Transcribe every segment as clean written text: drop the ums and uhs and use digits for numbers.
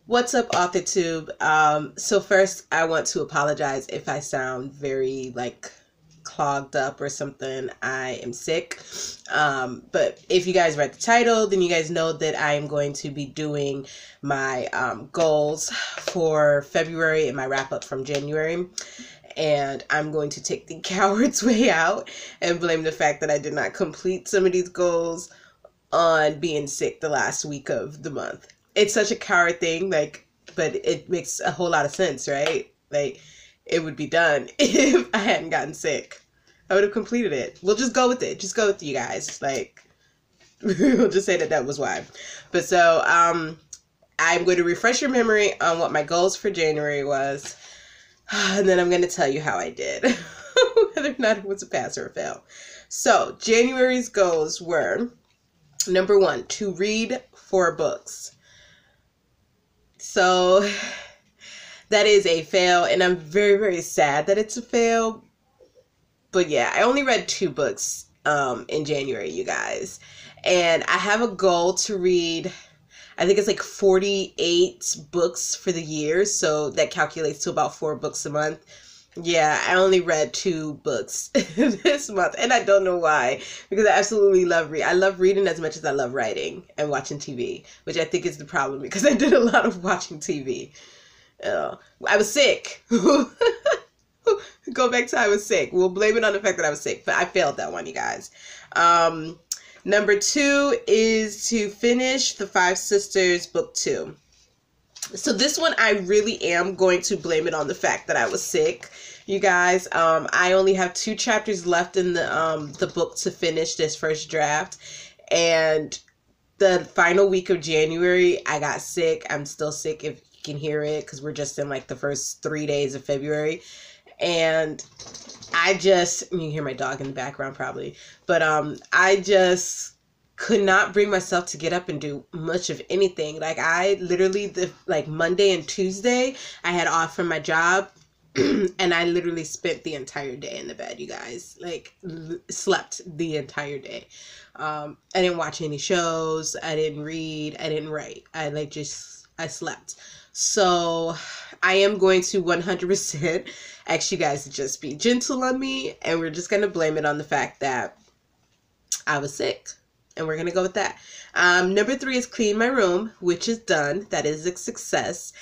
What's up, authortube? So first, I want to apologize if I sound very clogged up or something. I am sick. But if you guys read the title, then you guys know that I am going to be doing my goals for February and my wrap up from January. And I'm going to take the coward's way out and blame the fact that I did not complete some of these goals on being sick the last week of the month. It's such a coward thing, but it makes a whole lot of sense, right? It would be done if I hadn't gotten sick. I would have completed it. We'll just go with it. Just go with you guys. We'll just say that was why. But so, I'm going to refresh your memory on what my goals for January was. And then I'm going to tell you how I did. Whether or not it was a pass or a fail. So, January's goals were, number 1, to read 4 books. So that is a fail, and I'm very, very sad that it's a fail. But yeah, I only read 2 books in January, you guys. And I have a goal to read, I think it's 48 books for the year. So that calculates to about 4 books a month. Yeah, I only read 2 books this month, and I don't know why, because I absolutely love reading. I love reading as much as I love writing and watching TV, which I think is the problem, because I did a lot of watching TV. I was sick. Go back to I was sick. We'll blame it on the fact that I was sick, but I failed that one, you guys. Number 2 is to finish The Five Sisters Book 2. So this one, I really am going to blame it on the fact that I was sick, you guys. I only have 2 chapters left in the book to finish this first draft, and the final week of January, I got sick. I'm still sick, if you can hear it, because we're just in the first 3 days of February, and you can hear my dog in the background probably, but I just could not bring myself to get up and do much of anything. I literally, Monday and Tuesday, I had off from my job, and I literally spent the entire day in the bed, you guys. Slept the entire day. I didn't watch any shows. I didn't read. I didn't write. I slept. So I am going to 100% ask you guys to just be gentle on me, and we're just going to blame it on the fact that I was sick. And we're going to go with that. Number 3 is clean my room, which is done. That is a success.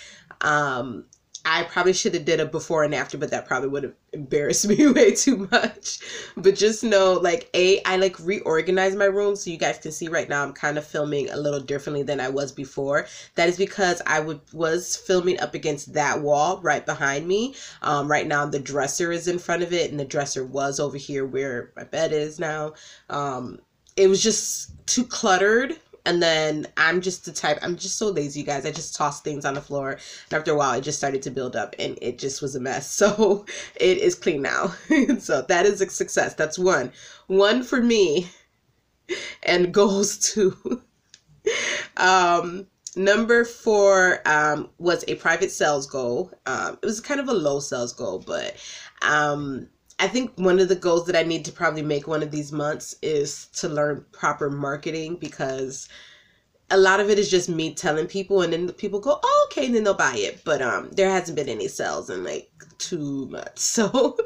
I probably should have did a before and after, but that probably would have embarrassed me way too much. But just know, I reorganized my room. So you guys can see right now I'm kind of filming a little differently than I was before. That is because I was filming up against that wall right behind me. Right now the dresser is in front of it, and the dresser was over here where my bed is now. It was just too cluttered, and then I'm just so lazy, you guys. I just toss things on the floor, and after a while it just started to build up, and it just was a mess. So it is clean now. So that is a success. That's one for me, and goals 2. Number 4 was a private sales goal. It was kind of a low sales goal, but I think one of the goals that I need to probably make one of these months is to learn proper marketing, because a lot of it is just me telling people, and then people go, oh, okay, and then they'll buy it. But there hasn't been any sales in 2 months. So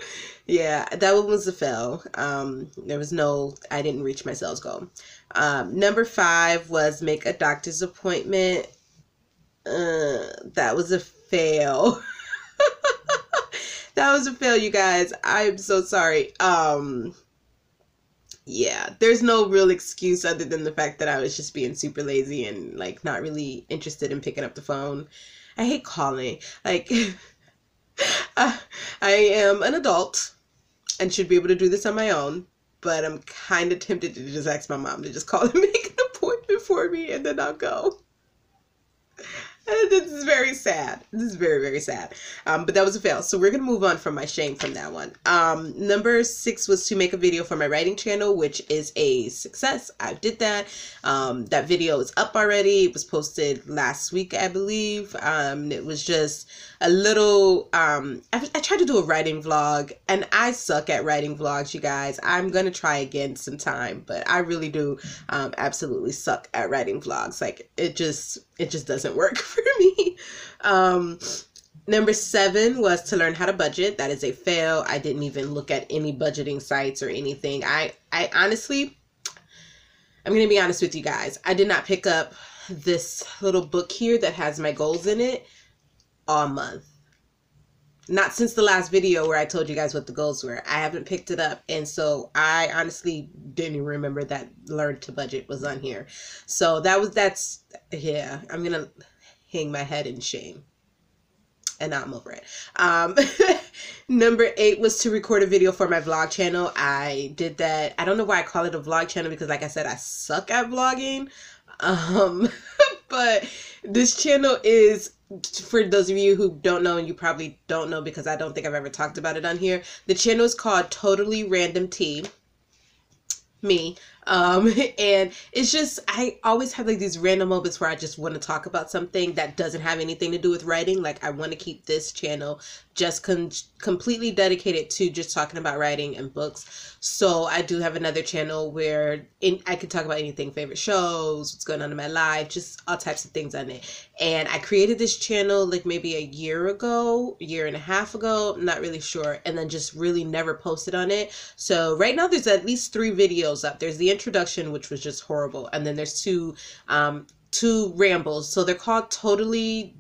yeah, that one was a fail. I didn't reach my sales goal. Number 5 was make a doctor's appointment. That was a fail. That was a fail, you guys. I'm so sorry. Yeah, there's no real excuse other than the fact that I was just being super lazy and not really interested in picking up the phone. I hate calling. I am an adult and should be able to do this on my own, but I'm kind of tempted to just ask my mom to just call and make an appointment for me, and then I'll go. This is very sad. This is very, very sad. But that was a fail. So we're going to move on from my shame from that one. Number 6 was to make a video for my writing channel, which is a success. I did that. That video is up already. It was posted last week, I believe. It was just a little, I tried to do a writing vlog, and I suck at writing vlogs, you guys. I'm going to try again sometime, but I really do absolutely suck at writing vlogs. It just doesn't work for me. Number 7 was to learn how to budget. That is a fail. I didn't even look at any budgeting sites or anything. I honestly, I'm going to be honest with you guys. I did not pick up this little book here that has my goals in it all month. Not since the last video where I told you guys what the goals were. I haven't picked it up. And so I honestly didn't even remember that learn to budget was on here. So yeah, I'm going to hang my head in shame. And now I'm over it. Number 8 was to record a video for my vlog channel. I did that. I don't know why I call it a vlog channel because, like I said, I suck at vlogging. But this channel is, for those of you who don't know, and you probably don't know because I don't think I've ever talked about it on here, the channel is called Totally Random Tea. Me. And it's just, I always have like these random moments where I just want to talk about something that doesn't have anything to do with writing. Like, I want to keep this channel just completely dedicated to just talking about writing and books. So I do have another channel where I can talk about anything, favorite shows, what's going on in my life, just all types of things on it. And I created this channel like maybe a year ago, a year and a half ago, I'm not really sure, and then just really never posted on it. So right now there's at least 3 videos up. There's the introduction, which was just horrible, and then there's two rambles. So they're called Totally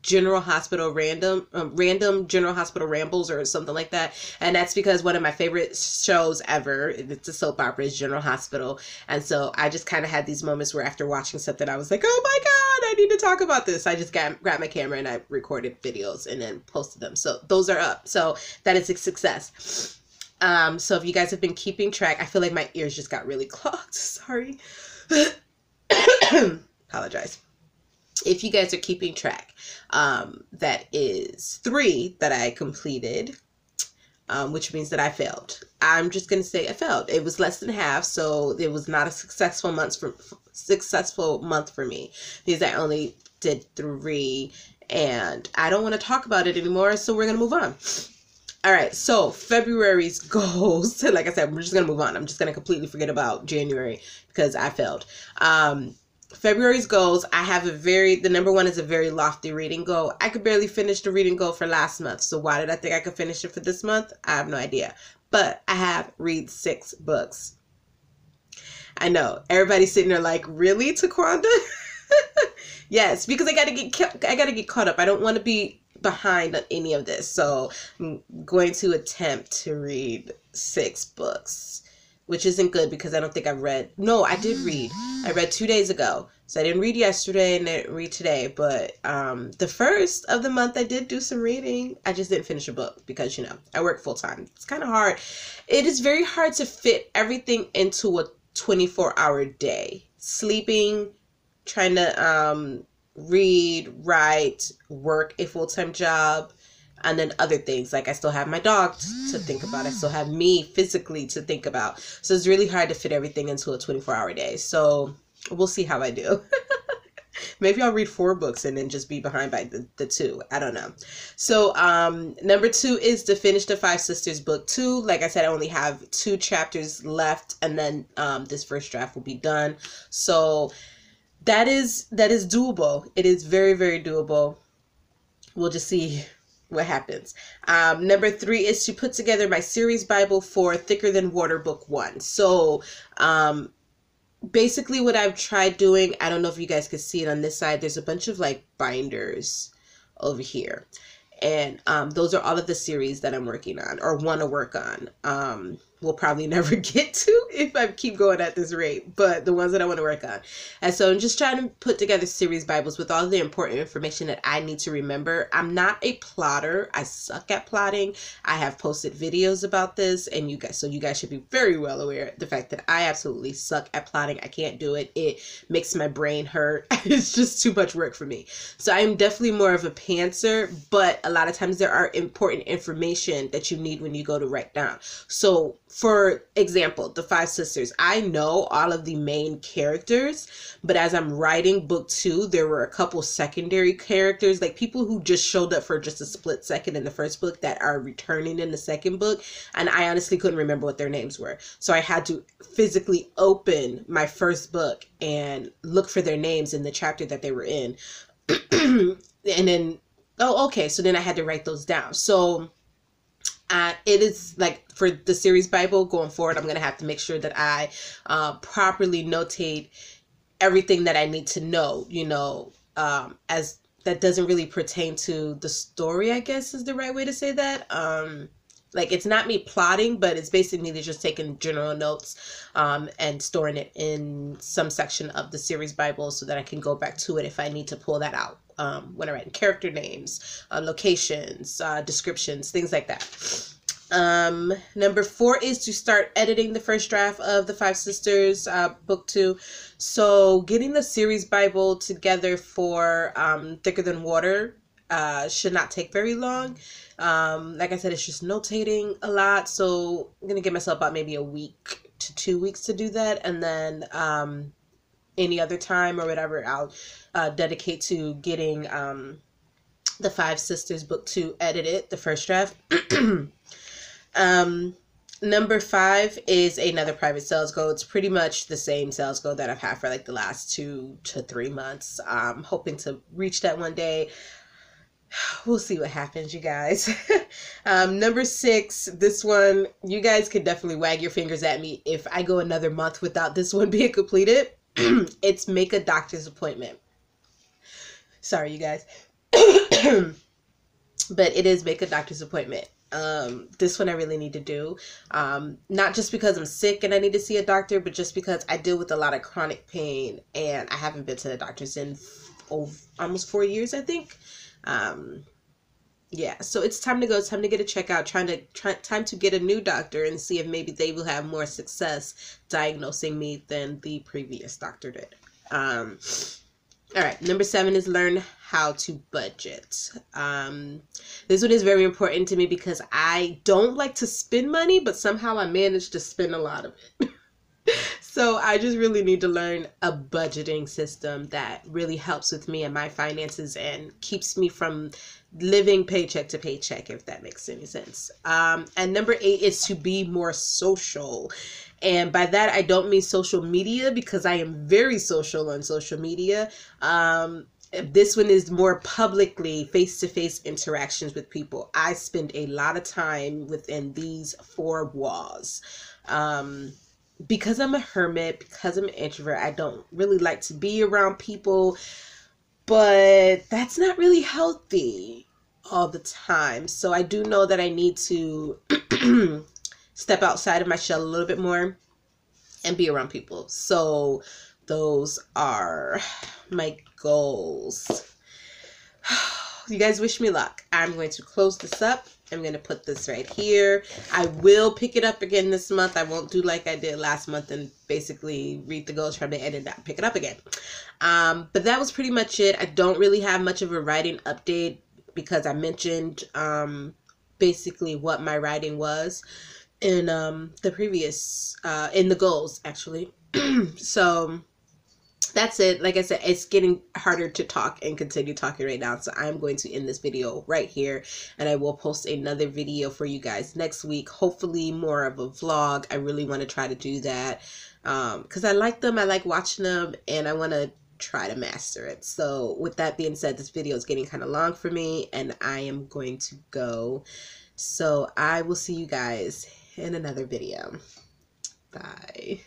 General Hospital Random General Hospital Rambles or something like that. And that's because one of my favorite shows ever, it's a soap opera, is General Hospital. And so I just kind of had these moments where after watching something I was like, oh my god, I need to talk about this. I just grabbed my camera and I recorded videos and then posted them. So those are up. So that is a success. So if you guys have been keeping track, I feel like my ears just got really clogged. Sorry. Apologize. If you guys are keeping track, that is 3 that I completed, which means that I failed. I'm just going to say I failed. It was less than half, so it was not a successful month for me because I only did 3, and I don't want to talk about it anymore, so we're going to move on. All right, so February's goals, like I said, we're just going to move on. I'm just going to completely forget about January because I failed. February's goals, I have the number 1 is a very lofty reading goal. I could barely finish the reading goal for last month. So why did I think I could finish it for this month? I have no idea. But I have read 6 books. I know everybody's sitting there like, really, Taquanda? Yes, because I got to get caught up. I don't want to be behind on any of this. So I'm going to attempt to read 6 books, which isn't good because I don't think I've read. No, I did read. I read 2 days ago. So I didn't read yesterday and I didn't read today. But the first of the month I did do some reading. I just didn't finish a book because, you know, I work full time. It's kind of hard. It is very hard to fit everything into a 24-hour day. Sleeping, trying to read, write, work a full-time job, and then other things. Like I still have my dog to think about. I still have me physically to think about. So it's really hard to fit everything into a 24-hour day. So we'll see how I do. Maybe I'll read 4 books and then just be behind by the 2. I don't know. So number 2 is to finish the 5 Sisters book 2. Like I said, I only have 2 chapters left, and then this first draft will be done. So that is doable. It is very, very doable. We'll just see what happens. Number 3 is to put together my series Bible for Thicker Than Water book 1. So basically what I've tried doing, I don't know if you guys can see it on this side, there's a bunch of like binders over here. And those are all of the series that I'm working on or want to work on. We'll probably never get to if I keep going at this rate, but the ones that I want to work on. And so I'm just trying to put together series Bibles with all the important information that I need to remember. I'm not a plotter. I suck at plotting. I have posted videos about this, and you guys should be very well aware of the fact that I absolutely suck at plotting. I can't do it. It makes my brain hurt. It's just too much work for me. So I'm definitely more of a pantser, but a lot of times there are important information that you need when you go to write down. So for example, the 5 Sisters, I know all of the main characters, but as I'm writing book 2, there were a couple secondary characters, like people who just showed up for just a split second in the first book that are returning in the second book. And I honestly couldn't remember what their names were. So I had to physically open my first book and look for their names in the chapter that they were in. and then, oh, okay, so then I had to write those down. So it is like for the series Bible going forward, I'm going to have to make sure that I properly notate everything that I need to know, as that doesn't really pertain to the story, I guess is the right way to say that. Like, it's not me plotting, but it's basically me just taking general notes and storing it in some section of the series Bible so that I can go back to it if I need to pull that out when I write character names, locations, descriptions, things like that. Number 4 is to start editing the first draft of the Five Sisters book 2. So getting the series Bible together for Thicker Than Water should not take very long. Like I said, it's just notating a lot, so I'm gonna give myself about maybe a week to 2 weeks to do that, and then any other time or whatever I'll dedicate to getting the Five Sisters book 2 edited, the first draft. Number 5 is another private sales goal. It's pretty much the same sales goal that I've had for like the last 2 to 3 months. I'm hoping to reach that one day. We'll see what happens, you guys. Number 6, this one, you guys can definitely wag your fingers at me if I go another month without this one being completed. It's make a doctor's appointment. Sorry, you guys. But it is make a doctor's appointment. This one I really need to do. Not just because I'm sick and I need to see a doctor, but just because I deal with a lot of chronic pain and I haven't been to the doctors in almost 4 years, I think. Yeah, so it's time to go. It's time to get a checkout. Time to get a new doctor and see if maybe they will have more success diagnosing me than the previous doctor did. All right, number 7 is learn how to budget. This one is very important to me because I don't like to spend money, but somehow I manage to spend a lot of it. So I just really need to learn a budgeting system that really helps with me and my finances and keeps me from living paycheck to paycheck, if that makes any sense. And number 8 is to be more social. And by that, I don't mean social media, because I am very social on social media. This one is more publicly face-to-face interactions with people. I spend a lot of time within these 4 walls. Because I'm a hermit, because I'm an introvert, I don't really like to be around people, but that's not really healthy all the time. So I do know that I need to step outside of my shell a little bit more and be around people. So those are my goals. You guys wish me luck. I'm going to close this up. I'm going to put this right here. I will pick it up again this month. I won't do like I did last month and basically read the goals from the end and not pick it up again. But that was pretty much it. I don't really have much of a writing update because I mentioned basically what my writing was in the previous, in the goals actually. So that's it. Like I said, it's getting harder to talk and continue talking right now. So I'm going to end this video right here, and I will post another video for you guys next week. Hopefully more of a vlog. I really want to try to do that because I like them. I like watching them, and I want to try to master it. So with that being said, this video is getting kind of long for me, and I am going to go. So I will see you guys in another video. Bye.